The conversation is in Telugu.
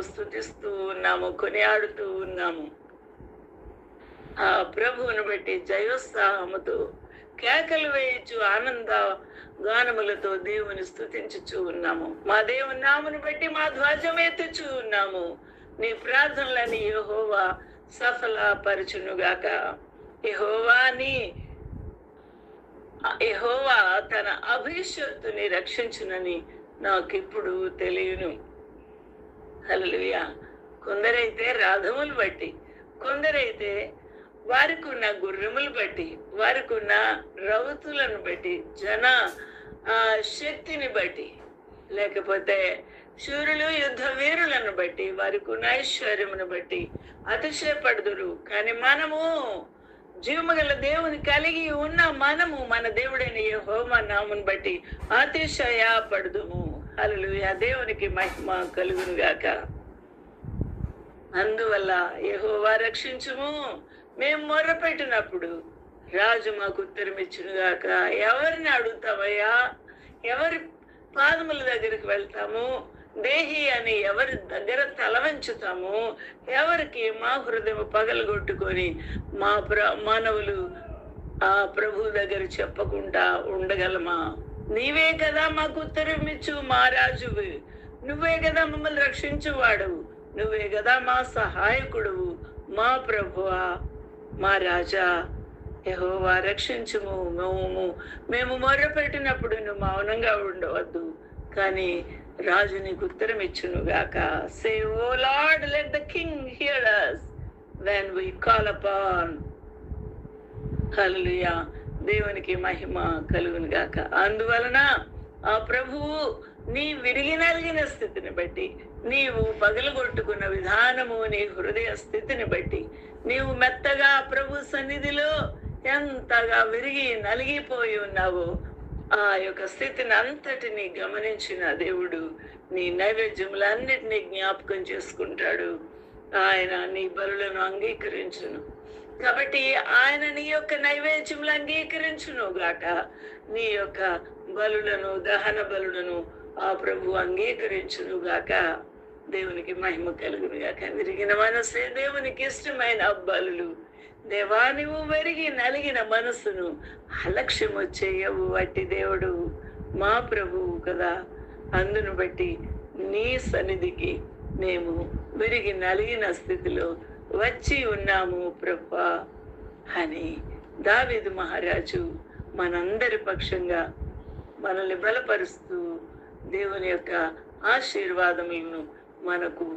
స్తుతిస్తూ ఉన్నాము, కొనియాడుతూ ఉన్నాము. ఆ ప్రభువును బట్టి జయోత్సాహముతో కేకలు వేయచ్చు, ఆనంద గానములతో దేవుని స్తుతించుచూ ఉన్నాము. మా దేవుని నామను బట్టి మా ధ్వజం ఎత్తుచూ ఉన్నాము. నీ ప్రార్థనలని యెహోవా సఫలపరచునుగాక. యెహోవా తన అభిషక్తుని రక్షించునని నాకిప్పుడు తెలియను. హల్లెలూయా. కొందరైతే రథములు బట్టి, కొందరైతే వారికి ఉన్న గుర్రములు బట్టి, వారికి ఉన్న రౌతులను బట్టి, జన శక్తిని బట్టి, లేకపోతే శూరులు యుద్ధ వీరులను బట్టి, వారికి ఉన్న ఐశ్వర్యమును బట్టి అతిశయపడుదురు. కానీ మనము జీవముగల దేవుని కలిగి ఉన్న మనము మన దేవుడైన యెహోవా నామమును బట్టి అతిశయపడుదుము. హల్లెలూయా. దేవునికి మహిమ కలుగును గాక. అందువల్ల యెహోవా రక్షించుము. మేము మొర్రపెట్టినప్పుడు రాజు మాకు ఉత్తరం ఇచ్చునుగాక. ఎవరిని అడుగుతామయ్యా? ఎవరి పాదముల దగ్గరికి వెళ్తాము? దేహి అని ఎవరి దగ్గర తల వంచుతాము? ఎవరికి మా హృదయం పగలగొట్టుకొని మానవులు ఆ ప్రభు దగ్గర చెప్పకుండా ఉండగలమా? నీవే కదా మాకు ఉత్తరం ఇచ్చు, మా రాజువు. నువ్వే కదా మమ్మల్ని రక్షించువాడు. నువ్వే కదా మా సహాయకుడువు, మా ప్రభువా, మా రాజా. యెహోవా రక్షించుము. మేము మొర్రపెట్టినప్పుడు నువ్వు మౌనంగా ఉండవద్దు, కానీ రాజు నీకు ఉత్తరం ఇచ్చును గాక. Say, O lord, let the king hear us when we call upon. హల్లెలూయా. దేవునికి మహిమ కలుగును గాక. అందువలన ఆ ప్రభువు నీ విరిగి నలిగిన స్థితిని బట్టి, నీవు పగలగొట్టుకున్న విధానము, నీ హృదయ స్థితిని బట్టి, నీవు మెత్తగా ప్రభు సన్నిధిలో ఎంతగా విరిగి నలిగిపోయి ఉన్నావో, ఆ యొక్క స్థితిని అంతటిని గమనించిన దేవుడు నీ నైవేద్యములన్నిటినీ జ్ఞాపకం చేసుకుంటాడు. ఆయన నీ బలులను అంగీకరించును. కాబట్టి ఆయన నీ యొక్క నైవేద్యములు అంగీకరించును గాక. నీ యొక్క బలులను, దహన బలులను ఆ ప్రభు అంగీకరించును గాక. దేవునికి మహిమ కలుగును గాక. విరిగిన మనసే దేవునికి ఇష్టమైన బలులు. దేవా, నువ్వు విరిగి నలిగిన మనసును అలక్ష్యము చేయవు. అట్టి దేవుడు మా ప్రభువు కదా. అందును బట్టి నీ సన్నిధికి మేము విరిగి నలిగిన స్థితిలో వచ్చి ఉన్నాము ప్రభువా అని దావీదు మహారాజు మనందరి పక్షంగా మనల్ని బలపరుస్తూ దేవుని యొక్క ఆశీర్వాదములను మనకు